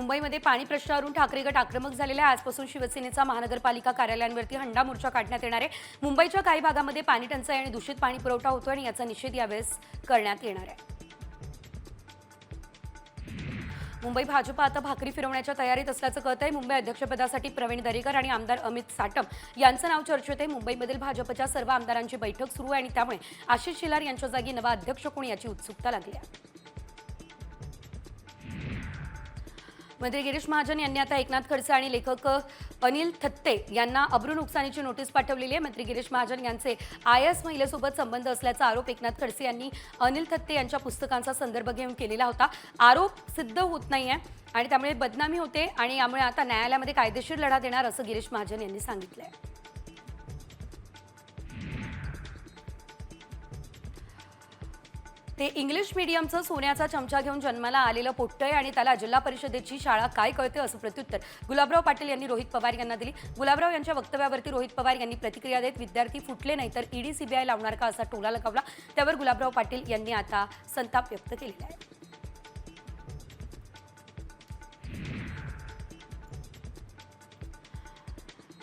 मुंबईमध्ये पाणी प्रश्नावरून ठाकरे गट आक्रमक झालेला आहे। आजपासून शिवसेनेचा महानगरपालिका कार्यालयांवरती हंडा मोर्चा काढण्यात येणार आहे। मुंबईच्या काही भागामध्ये पाणी टंचाई आणि दूषित पाणी पुरवठा होतो आणि याचा निषेध यावेळेस करण्यात येणार आहे। मुंबई भाजप आता भाकरी फिरवण्याच्या तयारीत असल्याचं कळतंय। मुंबई अध्यक्षपदासाठी प्रवीण दरेकर आणि आमदार अमित साटम यांचं नाव चर्चेत आहे। मुंबईमधील भाजपच्या सर्व आमदारांची बैठक सुरू आहे आणि त्यामुळे आशिष शेलार यांच्या जागी नवा अध्यक्ष कोण याची उत्सुकता लागली आहे। मंत्री गिरीश महाजन यांनी आता एकनाथ खडसे आणि लेखक अनिल थत्ते यांना अब्रू नुकसानीची नोटीस पाठवलेली आहे। मंत्री गिरीश महाजन यांचे IAS महिलेसोबत संबंध असल्याचा आरोप एकनाथ खडसे यांनी अनिल थत्ते यांच्या पुस्तकांचा संदर्भ घेऊन केलेला होता। आरोप सिद्ध होत नाहीये आणि त्यामुळे बदनामी होते आणि यामुळे आता न्यायालयामध्ये कायदेशीर लढा देणार असं गिरीश महाजन यांनी सांगितलंय। ते इंग्लिश मीडियमचं सोन्याचा चमचा घेऊन जन्माला आलेलं पोट्ट आहे आणि त्याला जिल्हा परिषदेची शाळा काय कळते असं प्रत्युत्तर गुलाबराव पाटील यांनी रोहित पवार यांना दिली। गुलाबराव यांच्या वक्तव्यावरती रोहित पवार यांनी प्रतिक्रिया देत विद्यार्थी फुटले नाही तर ED CBI लावणार का असा टोला लगावला। त्यावर गुलाबराव पाटील यांनी आता संताप व्यक्त केलेला आहे।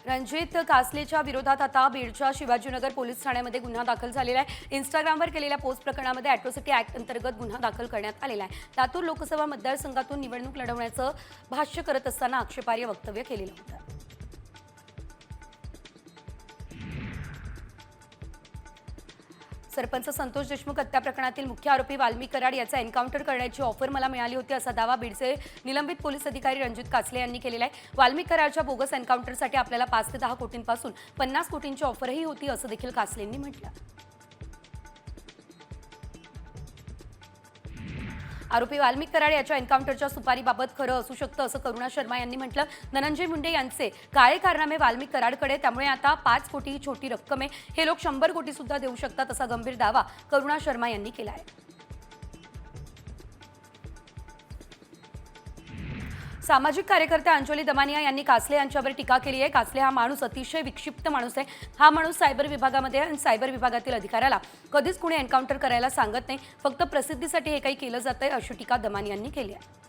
रणजित कासलेच्या विरोधात आता बीडच्या शिवाजीनगर पोलीस ठाण्यामध्ये गुन्हा दाखल झालेला आहे। इंस्टाग्रामवर केलेल्या पोस्ट प्रकरणामध्ये अॅट्रॉसिटी ॲक्ट अंतर्गत गुन्हा दाखल करण्यात आलेला आहे। लातूर लोकसभा मतदारसंघातून निवडणूक लढवण्याचं भाष्य करत असताना आक्षेपार्ह वक्तव्य केलेलं होतं। सरपंच संतोष देशमुख हत्या प्रकरणातील मुख्य आरोपी वाल्मिक कराड याचा एन्काउंटर करण्याची ऑफर मला मिळाली होती असा दावा बीडचे निलंबित पोलीस अधिकारी रणजित कासले यांनी केलेला आहे। वाल्मिक कराडच्या बोगस एन्काउंटरसाठी आपल्याला 5 ते 10 कोटींपासून 50 कोटींची ऑफरही होती असं देखील कासलेंनी म्हटलं। आरोपी वाल्मिक कराड याच्या एन्काउंटरच्या सुपारीबाबत खरं असू शकतं असं करुणा शर्मा यांनी म्हटलं। धनंजय मुंडे यांचे काळे कारनामे वाल्मिक कराडकडे, त्यामुळे आता 5 कोटी ही छोटी रक्कम आहे, हे लोक 100 कोटी सुद्धा देऊ शकतात असा गंभीर दावा करुणा शर्मा यांनी केला आहे। सामाजिक कार्यकर्त्या अंजली दमानिया यांनी कासले यांच्यावर टीका केली आहे। कासले हा माणूस अतिशय विक्षिप्त माणूस आहे। हा माणूस सायबर विभागामध्ये आणि सायबर विभागातील अधिकाऱ्याला कधीच कुणी एन्काउंटर करायला सांगत नाही, फक्त प्रसिद्धीसाठी हे काही केलं जातंय अशी टीका दमानिया यांनी केली आहे।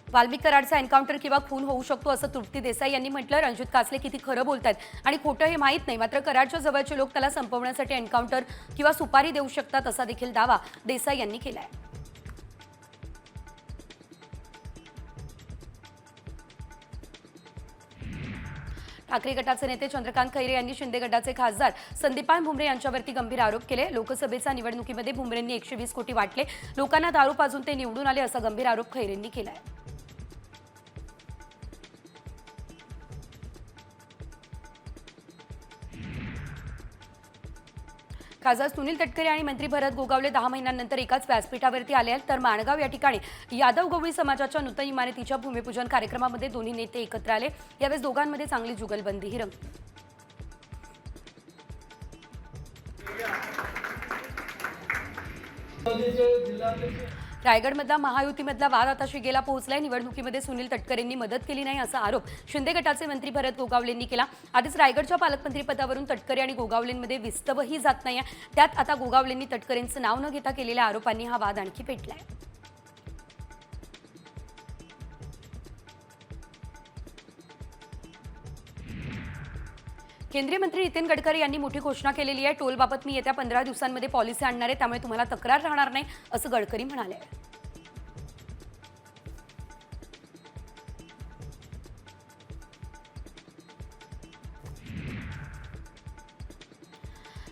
वाल्मिक कराडचा एन्काउंटर किंवा खून होऊ शकतो असं तृप्ती देसाई यांनी म्हटलं। रणजित कासले किती खरं बोलतायत आणि खोटं हे माहीत नाही, मात्र कराडच्या जवळचे लोक त्याला संपवण्यासाठी एन्काउंटर किंवा सुपारी देऊ शकतात असा देखील दावा देसाई यांनी केला आहे। ठाकरे गटाचे नेते चंद्रकांत खैरे यांनी शिंदे गटाचे खासदार संदीपान भुमरे यांच्यावरती गंभीर आरोप केले। लोकसभेच्या निवडणुकीमध्ये भुमरेंनी 120 कोटी वाटले, लोकांना दारू पाजून ते निवडून आले असा गंभीर आरोप खैरेंनी केला आहे। खासदार सुनील तटकरे आणि मंत्री भरत गोगावले 10 महिन्यांनंतर एकाच व्यासपीठावरती आले आहेत। तर माणगाव या ठिकाणी यादव गवळी समाजाच्या नूतन इमारतीच्या भूमिपूजन कार्यक्रमामध्ये दोन्ही नेते एकत्र आले। यावेळेस दोघांमध्ये चांगली जुगलबंदीही रंगली। रायगडमधला महायुतीमधला वाद आता शिगेला पोहोचलाय। निवडणुकीमध्ये सुनील तटकरेंनी मदत केली नाही असा आरोप शिंदे गटाचे मंत्री भरत गोगावलेंनी केला। आधीच रायगडच्या पालकमंत्री पदावरून तटकरे आणि गोगावलेंमध्ये विस्तवही जात नाहीये, त्यात आता गोगावलेंनी तटकरेंचं नाव न घेता केलेल्या आरोपांनी हा वाद आणखी पेटलाय। केंद्रीय मंत्री नितीन गडकरी यांनी मोठी घोषणा केलेली आहे। टोलबाबत मी येत्या 15 दिवसांमध्ये पॉलिसी आणणार आहे, त्यामुळे तुम्हाला तक्रार राहणार नाही असं गडकरी म्हणाले।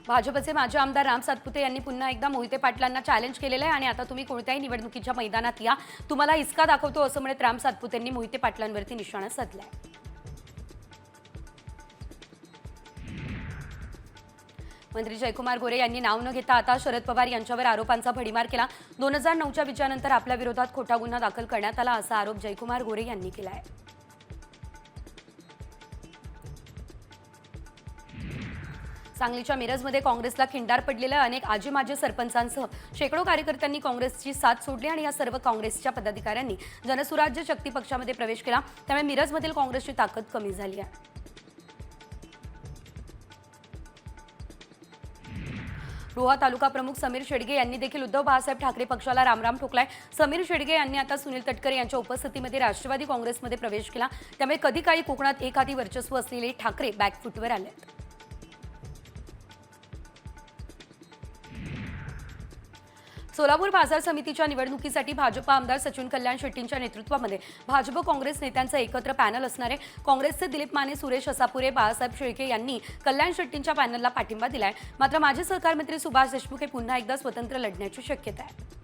भाजपचे माजी आमदार राम सातपुते यांनी पुन्हा एकदा मोहिते पाटलांना चॅलेंज केलेलं आहे आणि आता तुम्ही कोणत्याही निवडणुकीच्या मैदानात या, तुम्हाला हिसका दाखवतो असं म्हणत राम सातपुतेंनी मोहिते पाटलांवरती निशाणा साधलाय। मंत्री जयकुमार गोरे यांनी नाव न घेता आता शरद पवार यांच्यावर आरोपांचा भडीमार केला। 2009च्या विजयानंतर आपल्या विरोधात खोटा गुन्हा दाखल करण्यात आला असा आरोप जयकुमार गोरे यांनी केला आहे। सांगलीच्या मिरजमध्ये काँग्रेसला खिंडार पडलेल्या अनेक आजी माजी सरपंचांसह शेकडो कार्यकर्त्यांनी काँग्रेसची साथ सोडली आणि या सर्व काँग्रेसच्या पदाधिकाऱ्यांनी जनसुराज्य शक्ती पक्षामध्ये प्रवेश केला। त्यामुळे मिरजमधील काँग्रेसची ताकद कमी झाली आहे। रोहा तालुका प्रमुख समीर शेडगे यांनी देखील उद्धव बाळासाहेब ठाकरे पक्षाला रामराम ठोकलाय। समीर शेडगे यांनी आता सुनील तटकरे यांच्या उपस्थितीमध्ये राष्ट्रवादी काँग्रेसमध्ये प्रवेश केला, त्यामुळे कधी काळी कोकणात एक हाती वर्चस्व असलेले ठाकरे बॅकफुटवर आलेत। सोलापूर बाजार समितीच्या निवडणुकीसाठी भाजप आमदार सचिन कल्याण शेट्टींच्या नेतृत्वामध्ये भाजप काँग्रेस नेत्यांचं एकत्र पॅनल असणार आहे। काँग्रेसचे दिलीप माने, सुरेश असापुरे, बाळासाहेब शेळके यांनी कल्याण शेट्टींच्या पॅनलला पाठिंबा दिलाय। मात्र माजी सहकार मंत्री सुभाष देशमुख हे पुन्हा एकदा स्वतंत्र लढण्याची शक्यता आहे।